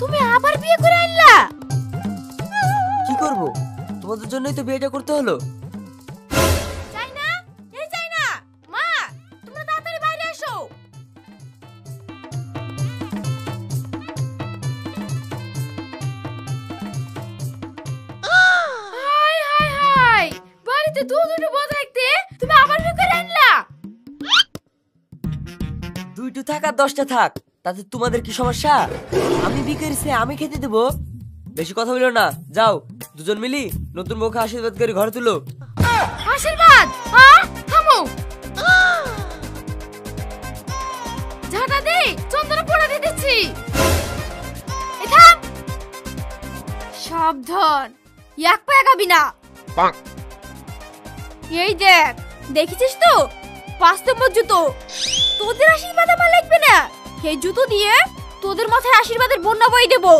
তুমি আবার বিয়ে করে আনলা? কি করব, তোমাদের জন্যই তো বিয়েটা করতে হলো। যাই না, এই যাই না মা, তোমরা তাড়াতাড়ি বাইরে এসো। হাই হাই হাই, বাড়িতে দুটো বউ থাকতে তুমি আবার বিয়ে করে আনলা? দুইটো থাক আর 10টা থাক, তাতে তোমাদের কি সমস্যা? আমি বিয়ে করেছি, আমি খেতে দেবো। বেশি কথা বলো না, যাও দুজন মিলি নতুন বউকে আশীর্বাদ করে ঘরে তুলো। আশীর্বাদ? থামো, ঝাঁটা দে, চন্দনা পোড়া দিয়ে দিচ্ছি। সাবধান, এক পা এগাবি না। এই দেখ, দেখেছিস তো 5 নম্বর জুতো। তোদের আশীর্বাদ আমার লাগবে না, এই জুতো দিয়ে তোদের মাথায় আশীর্বাদের বন্যা বয়ে দেবো।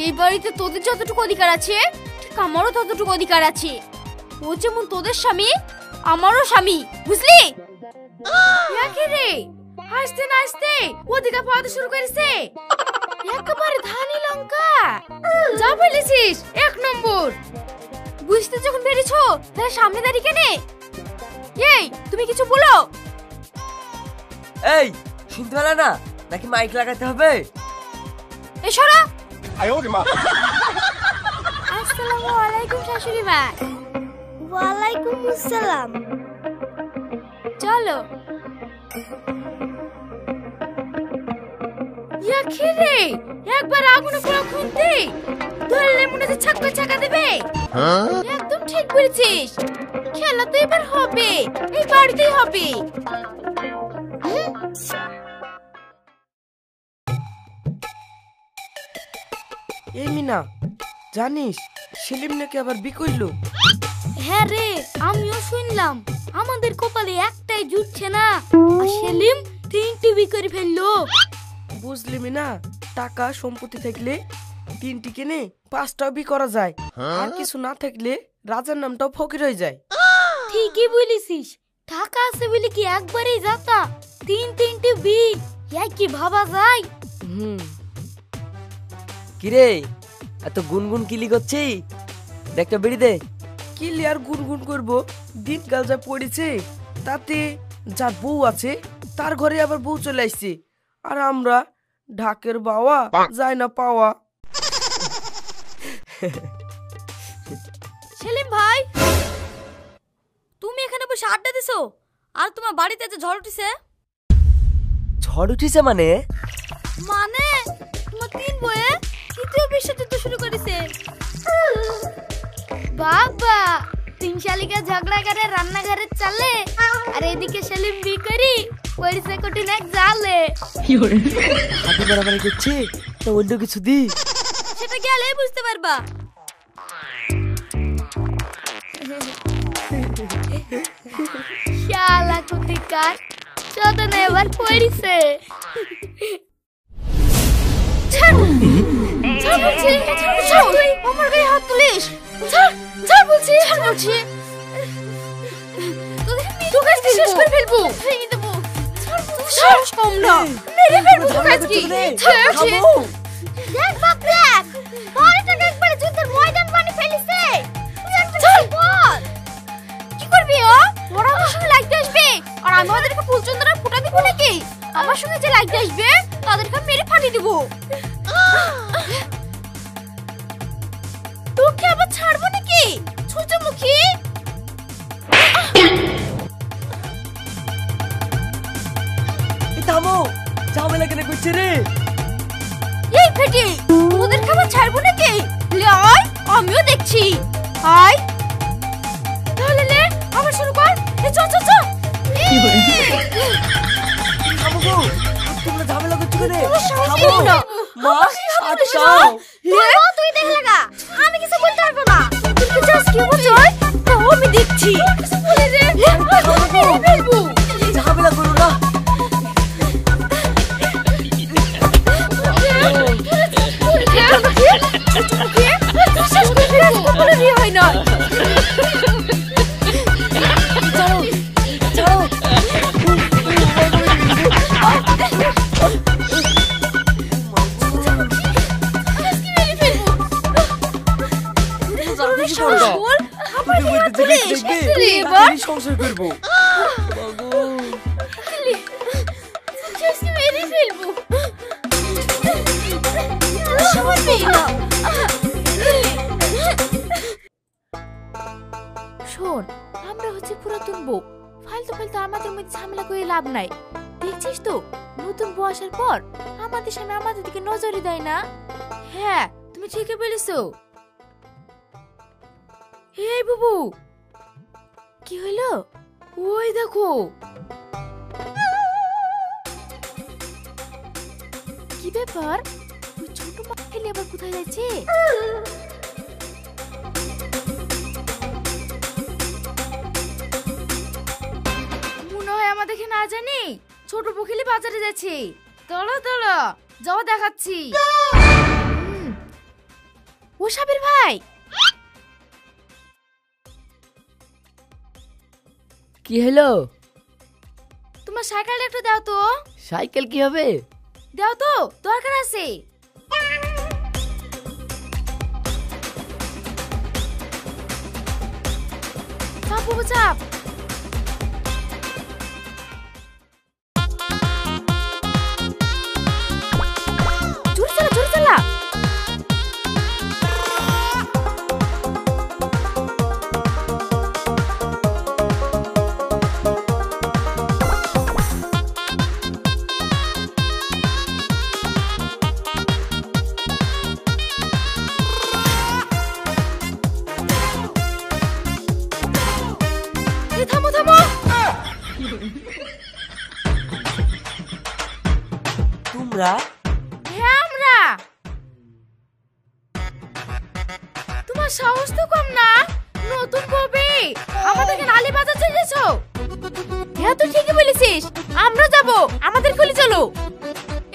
এই বাড়িতে তোদের যতটুকু অধিকার আছে, ঠিক আমারও ততটুকু অধিকার আছে। ও যেমন তোদের স্বামী, আমারও স্বামী, বুঝলি? রে হাসতে না হাসতে অধিকার পাওয়াতে শুরু করেছে, একেবারে ধানি লঙ্কা। যা বলেছিস 1 নম্বর। বুঝতে যখন পেরেছো তাহলে সামনে দাঁড়িয়ে কেনে? এই তুমি কিছু বলো। এই শুনতে পেলে না নাকি মাইক লাগাতে হবে? এ সরা। আসসালামু আলাইকুম শাশুড়ি মা। ওয়ালাইকুম আসসালাম। চলো। ইয়া খিরে, একবার আগুনে পুরো খুনতে ধরলে মনে হচ্ছে ছাক্কা ছাকা দেবে। একদম ঠিক বলেছিস, খেলা তো এবার হবে, এই বাড়িতেই হবে। এই মিনা, জানিস সেলিম নাকি আবার বিয়ে করলো? হ্যাঁ রে, আমিও শুনলাম। আমাদের কপালে একটাই জুটছে না, আর সেলিম 3টি বিয়ে করে ফেললো। বুঝলি মিনা, টাকা সম্পত্তি থাকলে 3টি কিনে 5টাও বিয়ে করা যায়, আর কিছু না থাকলে রাজার নামটাও ফকির হয়ে যায়। ঠিকই বলেছিস, টাকা আছে বলে কি একবারেই যাতা 3-3টি বিয়ে, কি ভাবা যায়? কিরে এত গুনগুন কিলি করছি, একটা বিড়ি দে। কিলি আর গুনগুন করবো, দিনকাল যা পড়েছে তাতে যার বউ আছে তার ঘরে আবার বউ চলে আসছে, আর আমরা ঢাকের বাওয়া যায় না পাওয়া। সেলিম ভাই, তুমি এখানে বসে আড্ডা দিছো, আর তোমার বাড়িতে যে ঝড় উঠেছে? ঝড় উঠিছে মানে? মানে তোমার 3 বয়ে 3য় বিশ্বযুদ্ধ শুরু করেছে। বাবা, 3 শালিকা ঝগড়া করে রান্নাঘরে চলে, আর এদিকে সেলিম বি করি পরিচে কঠিন এক জালে। হাতে বাড়াবাড়ি করছে, তো অন্য কিছু দি। সেটা গেলেই বুঝতে পারবা। শালা কুতিকার চোদনা এবার পড়িছে। ছাড় বলছি, ছাড়, তুই আমার গায়ে হাত তুলিস। ছাড়, ছাড় বলছি, ছাড় বলছি। তোকে আজকে শেষ করে ফেলবো, ভেঙে দেবো। ছাড়, কম না, মেরে ফেলবো তোকে আজকে। ছাড়, দেখ বাপ দেখ, বাড়িটাকে একবারে যুদ্ধের ময়দান বানিয়ে ফেলিছে। ছাড়, বল কি করবি? ওরা আমার সঙ্গে লাগতে আসবে, আর আমি ওদেরকে ফুলচন্দনা ফুটা দিব নাকি? আমার সঙ্গে যে লাগতে আসবে তাদেরকে মেরে ফাটিয়ে দিব। তোকে আবার ছাড়বো নাকি সূর্যমুখী? থামো, ঝামেলা কেন করছে রে? এই ফেটি, ওদেরকে আবার ছাড়বো নাকি? আয়, আমিও দেখছি। আয় তাহলে, লে আবার শুরু কর। চল চল চল। থামো গো, তোমরা ঝামেলা করছো কেন? থামো না মা, আটকাও। তুই দেখ লাগা, আমি কিছু বলতে পারবো না। তুই জাস কি বলছিস? আমি দেখছি। কিছু বলে রে, আমি ফেলবো। ঝামেলা করো না। হয় না। করবা বল, তোদের মধ্যে যে পুলিশ, দেখবে তুই এবার? তাদেরই সংসার করবো বাবু শেষকে মেরে ফেলবো। শুনবি না। শোন, আমরা হচ্ছে পুরাতন বউ, ফালতু ফালতু আমাদের মধ্যে ঝামেলা করে লাভ নাই। দেখছিস তো নতুন বউ আসার পর আমাদের সামনে আমাদের দিকে নজরই দেয় না। হ্যাঁ তুমি ঠিকই বলেছো। এই বুবু, কি হলো? ওই দেখো। কি ব্যাপার? ওই ছোট মা খেলে আবার কোথায় যাচ্ছে? মনে হয় আমাদেরকে না জানি ছোট বকিলি বাজারে যাচ্ছে। চলো চলো যাও দেখাচ্ছি। ও সাবির ভাই, কি হলো? তোমার সাইকেলটা একটু দাও তো। সাইকেল কি হবে? দাও তো, দরকার আছে। চাপ বাবু চাপ। জোরে চালা জোরে চালা। এই থামো থামো। তোমরা হ্যাঁ আমরা। তোমার সাহস তো কম না, নতুন বউবে আমাদেরকে নালি বাজার চলেছো। হ্যাঁ তুই ঠিকই বলেছিস, আমরা যাব, আমাদের খুলে চলো।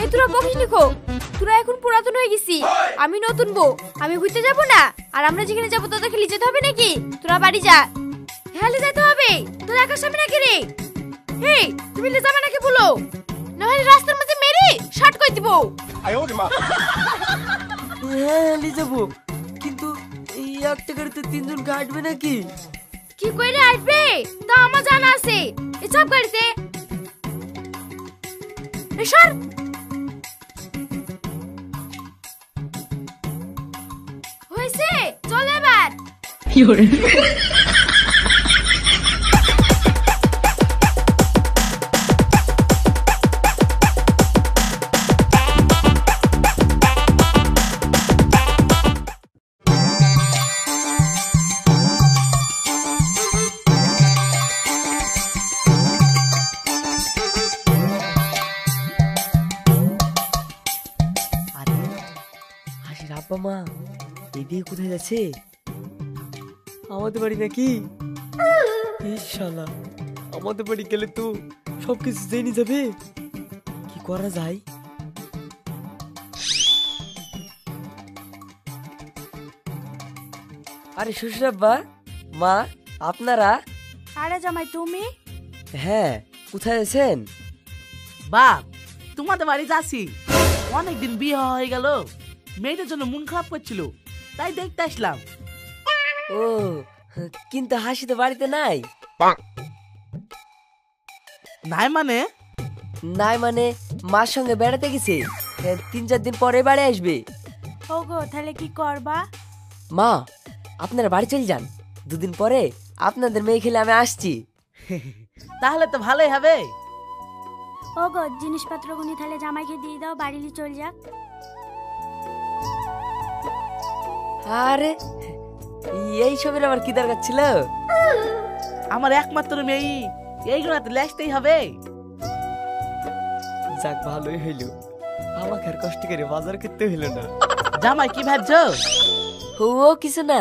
এই তোরা বকিস নিকো, তোরা এখন পুরাতন হয়ে গেছি, আমি নতুন বউ, আমি ঘুরতে যাব না। আর আমরা যেখানে যাবো তোদেরকে নিয়ে যেতে হবে নাকি? তোরা বাড়ি যা। হ্যাঁ নিয়ে যেতে হবে, তোরা একা সামনে নাকি রে? এই তুমি নিয়ে যাবে নাকি বলো, নাহলে রাস্তার মাঝে মেরে শর্ট করে দিব। হ্যাঁ নিয়ে যাবো, কিন্তু এই একটা গাড়িতে তিনজন কাটবে নাকি? কি কইরে আসবে তা আমার জানা আছে। এই সব গাড়িতে এসর। হয়েছে, চল এবার। আরে হাসির আব্বা মা এদিকে কোথায় যাচ্ছে? আমাদের বাড়ি নাকি? শালা আমাদের বাড়ি গেলে তো সবকিছু জেনে যাবে, কি করা যায়? আরে শ্বশুর আব্বা মা, আপনারা? আরে জামাই তুমি? হ্যাঁ, কোথায় আছেন? বাপ, তোমাদের বাড়ি যাচ্ছি। অনেকদিন বিয়ে হয়ে গেল, মেয়েটার জন্য মন খারাপ করছিল, তাই দেখতে আসলাম। ও, কিন্তু হাসি তো বাড়িতে নাই। নাই মানে? নাই মানে মার সঙ্গে বেড়াতে গেছে, 3-4 দিন পরে বাড়ি আসবে। ওগো তাহলে কি করবা? মা আপনারা বাড়ি চলে যান, 2 দিন পরে আপনাদের মেয়ে খেলে আমি আসছি। তাহলে তো ভালোই হবে। ওগো জিনিসপত্র গুনি তাহলে জামাইকে দিয়ে দাও, বাড়ি নিয়ে চল যাক। আরে এই সবের আবার কি দরকার ছিল? আমার একমাত্র মেয়ে, এইগুলো তো লেখতেই হবে। যাক ভালোই হইল, আমাকে আর কষ্ট করে বাজার করতে হইল না। জামাই কি ভাবছো? ও কিছু না।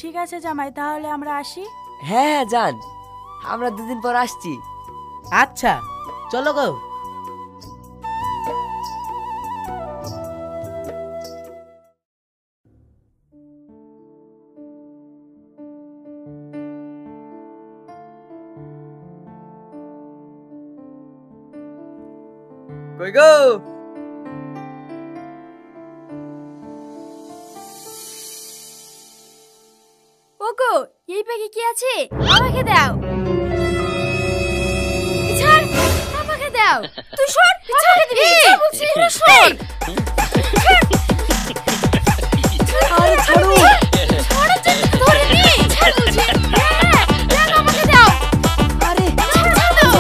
ঠিক আছে জামাই, তাহলে আমরা আসি। হ্যাঁ হ্যাঁ যান, আমরা 2 দিন পর আসছি। আচ্ছা চলো গো। কই গো? ওগো এই ব্যাগে কি আছে আমাকে দাও। ছাড়, আমাকে দাও। তুই সর, আমাকে দিবি। বলছি সর। আরে ছাড়ো। ছাড়ো, ধরে নি। ছাড় বলছি। ব্যাগ আমাকে দাও। আরে ছাড় দাও।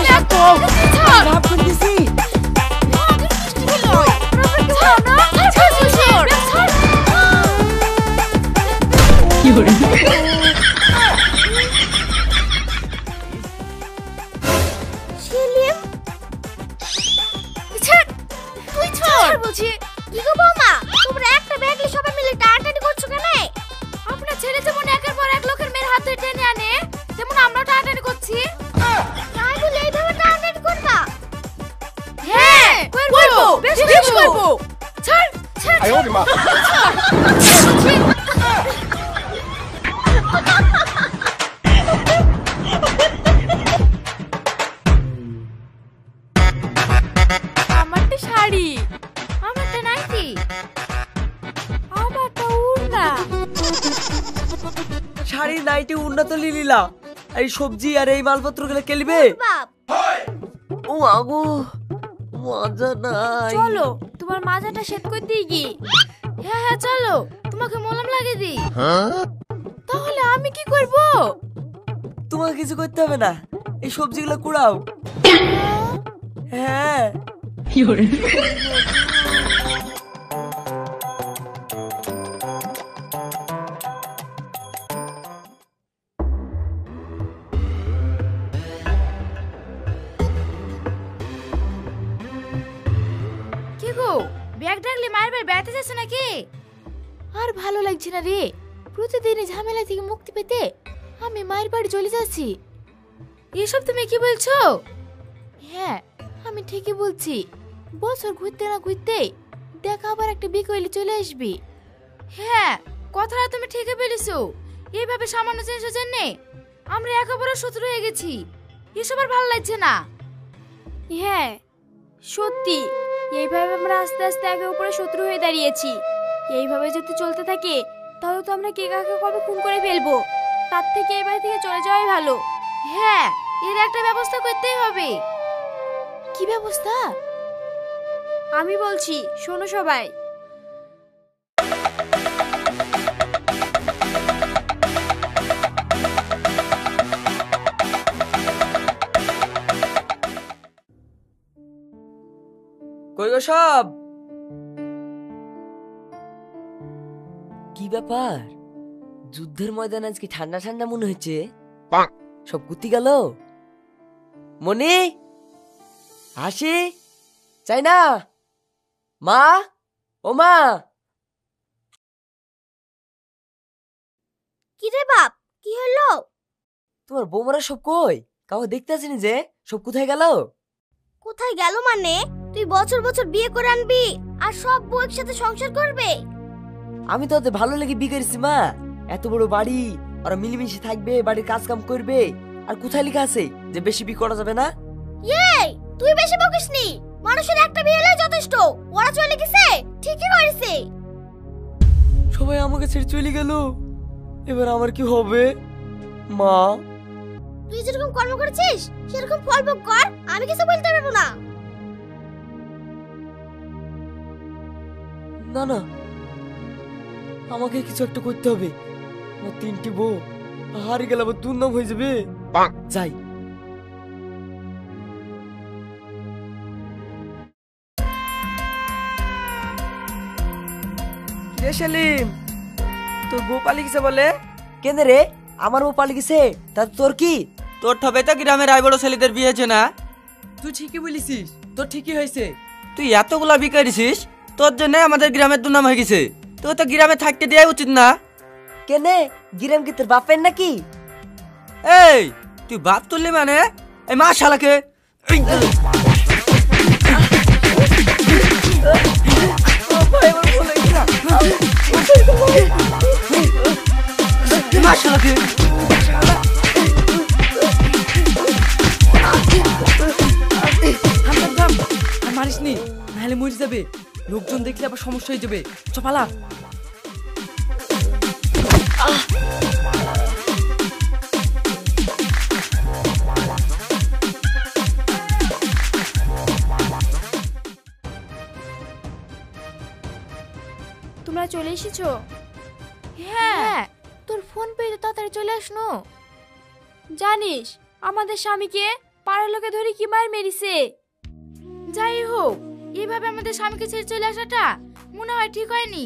ছাড়। মাফ করে দিছি। আপনার ছেলে যেমন একের পর এক লোকের মেয়ের হাত ধরে টেনে আনে, তেমন আমরা টানাটানি করছি। তাই বলে এইভাবে টানাটানি করবা? হ্যাঁ, করব। বেশ করব। ছাড়, ছাড়। আয় ওরে মা। আমারটা শাড়ি, আমারটা নাইটি, আমারটা উড়না। শাড়ি নাইটি উন্নত লিলিলা, এই সবজি আর এই মালপত্র গুলো কেলিবে। ও আগো মজা নাই। চলো তোমার মাজাটা শেভ করে দিই কি? হ্যাঁ হ্যাঁ চলো, তোমাকে মলম লাগিয়ে দিই। তাহলে আমি কি করব? তোমাকে কিছু করতে হবে না, এই সবজিগুলো কুড়াও। হ্যাঁ কি গো, ব্যাগ ডাকলে মায়ের বাড়ি বেড়াতে যাচ্ছ নাকি? আর ভালো লাগছে না রে, প্রতিদিনই ঝামেলা থেকে মুক্তি পেতে আমি মায়ের বাড়ি চলে যাচ্ছি। এসব তুমি কি বলছো? হ্যাঁ আমি ঠিকই বলছি, বছর ঘুরতে না ঘুরতে দেখা আবার একটা বিকেলে চলে আসবি। হ্যাঁ কথাটা তুমি ঠিকই বলেছো, এইভাবে সামান্য জিনিসের জন্য আমরা একেবারে শত্রু হয়ে গেছি, এসব আর ভালো লাগছে না। হ্যাঁ সত্যি, এইভাবে আমরা আস্তে আস্তে একে অপরে শত্রু হয়ে দাঁড়িয়েছি। এইভাবে যদি চলতে থাকে তাহলে তো আমরা কে কাকে কবে খুন করে ফেলবো, তার থেকে এবার থেকে চলে যাওয়াই ভালো। হ্যাঁ এর একটা ব্যবস্থা করতেই হবে। কি ব্যবস্থা? আমি বলছি, শোনো সবাই। কই গো সব? কি ব্যাপার, যুদ্ধের ময়দান আজকে ঠান্ডা ঠান্ডা মনে হচ্ছে। সব গুতি গেল? মনি হাসি চাই না? মা, ও মা। কি রে বাপ, কি হলো? তোমার বৌমারা সব কই? কাউকে দেখতে আসেনি যে, সব কোথায় গেল? কোথায় গেল মানে? তুই বছর বছর বিয়ে করে আনবি আর সব বউ একসাথে সংসার করবে? আমি তো ওদের ভালো লেগে বিয়ে করেছি মা, এত বড় বাড়ি, ওরা মিলেমিশে থাকবে, বাড়ির কাজ কাম করবে। আর কোথায় লেখা আছে যে বেশি বিয়ে করা যাবে না? এই তুই বেশি বকিসনি, মানুষের একটা বিয়ে হলেই যথেষ্ট। ওরা চলে গেছে, ঠিকই করেছে। সবাই আমাকে ছেড়ে চলে গেল, এবার আমার কি হবে মা? তুই যেরকম কর্ম করেছিস সেরকম ফল ভোগ কর, আমি কিছু বলতে পারবো না। না না, আমাকে কিছু একটা করতে হবে। আমার তিনটি বউ হারিয়ে গেলে আবার দুর্নাম হয়ে যাবে। যাই। রে সেলিম, তোর বউ পালিয়ে গেছে বলে? কেন রে, আমার বউ পালিয়ে গেছে, তা তোর কি? তোর ঠবে তো গ্রামের আই বড় ছেলেদের বিয়ে হয়েছে না? তুই ঠিকই বলেছিস, তোর ঠিকই হয়েছে। তুই এতগুলা বিকারিছিস, তোর জন্য আমাদের গ্রামের দুর্নাম হয়ে গেছে। তোর তো গ্রামে থাকতে দেওয়া উচিত না। কেনে, গিরাম কি তোর বাপের নাকি? এই তুই বাপ তুললি মানে? এই মা শালাকে। মা শালাকে। মারিস নি, নাহলে মরে যাবে। লোকজন দেখলে আবার সমস্যা হয়ে যাবে। চপালা। তোমরা চলে এসেছো? হ্যাঁ, তোর ফোন পেয়ে তাড়াতাড়ি চলে আসনো। জানিস আমাদের স্বামীকে পাড়ার লোকে ধরে কি মার মেরেছে। যাই হোক, এইভাবে আমাদের স্বামীকে ছেড়ে চলে আসাটা মনে হয় ঠিক হয়নি।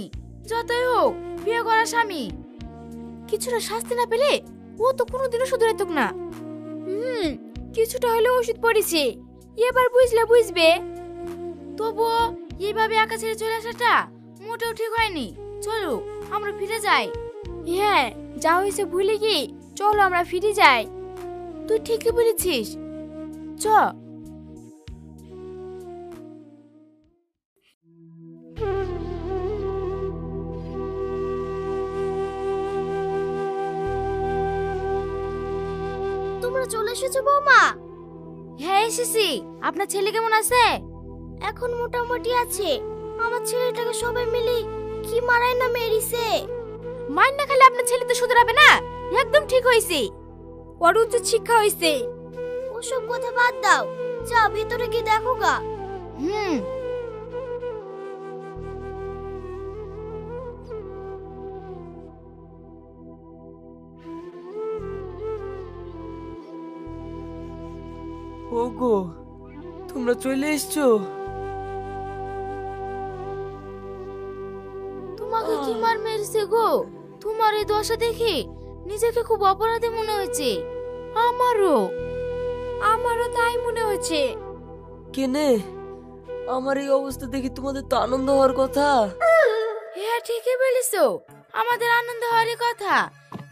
যতই হোক বিয়ে করা স্বামী, কিছুটা শাস্তি না পেলে ও তো কোনোদিনও শুধরাইত না। কিছুটা হলেও ওষুধ পড়েছে, এবার বুঝলে বুঝবে। তবুও এইভাবে একা ছেড়ে চলে আসাটা মোটেও ঠিক হয়নি। চলো আমরা ফিরে যাই। হ্যাঁ, যা হয়েছে ভুলে গিয়ে চলো আমরা ফিরে যাই। তুই ঠিকই বলেছিস, চ। তোমরা চলে এসেছো বৌমা? হ্যাঁ এসেছি। আপনার ছেলে কেমন আছে? এখন মোটামুটি আছে। আমার ছেলেটাকে সবাই মিলে কি মারাই না মেরিছে। মার না খেলে আপনার ছেলে তো শুধরাবে না। একদম ঠিক হয়েছে, ওর উচিত শিক্ষা হয়েছে। ওসব কথা বাদ দাও, যা ভিতরে গিয়ে দেখো গা। ওগো, তোমরা চলে এসছো? তোমাকে কি মার মেরেছে গো? তোমার এই দশা দেখে নিজেকে খুব অপরাধী মনে হয়েছে। আমারও তাই মনে হচ্ছে। কেনে, আমার এই অবস্থা দেখে তোমাদের তো আনন্দ হওয়ার কথা। হ্যাঁ ঠিকই বলেছো, আমাদের আনন্দ হওয়ারই কথা,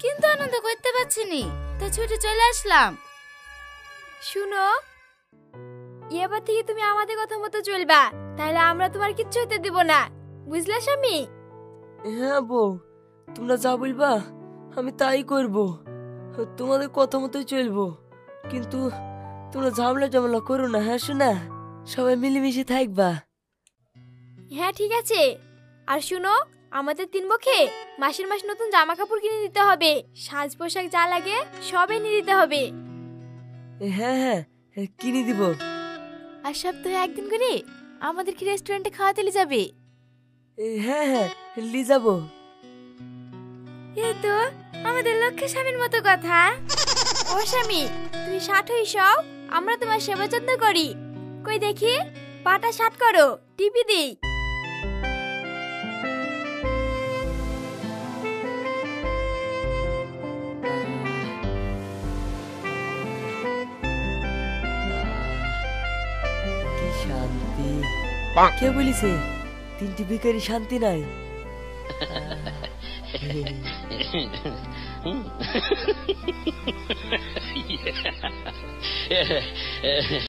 কিন্তু আনন্দ করতে পারছি নি, তাই ছুটে চলে আসলাম। শুনো, এবার থেকে তুমি আমাদের কথা মতো চলবা, তাহলে আমরা তোমার কিচ্ছু হতে দেব না, বুঝলা স্বামী? হ্যাঁ বউ, তোমরা যা বলবা আমি তাই করব। তোমাদের কথা মতোই চলবো, কিন্তু তোমরা ঝামেলা করো না। হ্যাঁ শোনা, সবাই মিলেমিশে থাকবা। হ্যাঁ ঠিক আছে। আর শুনো, আমাদের 3 বউকে মাসের মাস নতুন জামা কাপড় কিনে দিতে হবে, সাজ পোশাক যা লাগে সবই নিয়ে দিতে হবে। হ্যাঁ হ্যাঁ, কিনে দিব। আর সপ্তাহে একদিন করে আমাদেরকে রেস্টুরেন্টে খাওয়াতে নিয়ে যাবে। হ্যাঁ হ্যাঁ, লি যাবো। এই তো আমাদের লক্ষ্মী স্বামীর মতো কথা। ও স্বামী, তুমি 60 হইছো, আমরা তোমার সেবা যত্ন করি। কই দেখি, পাটা 60 করো, টিপি দিই। কি শান্তি! কে বলিছে 3টি ভিখারি শান্তি নাই?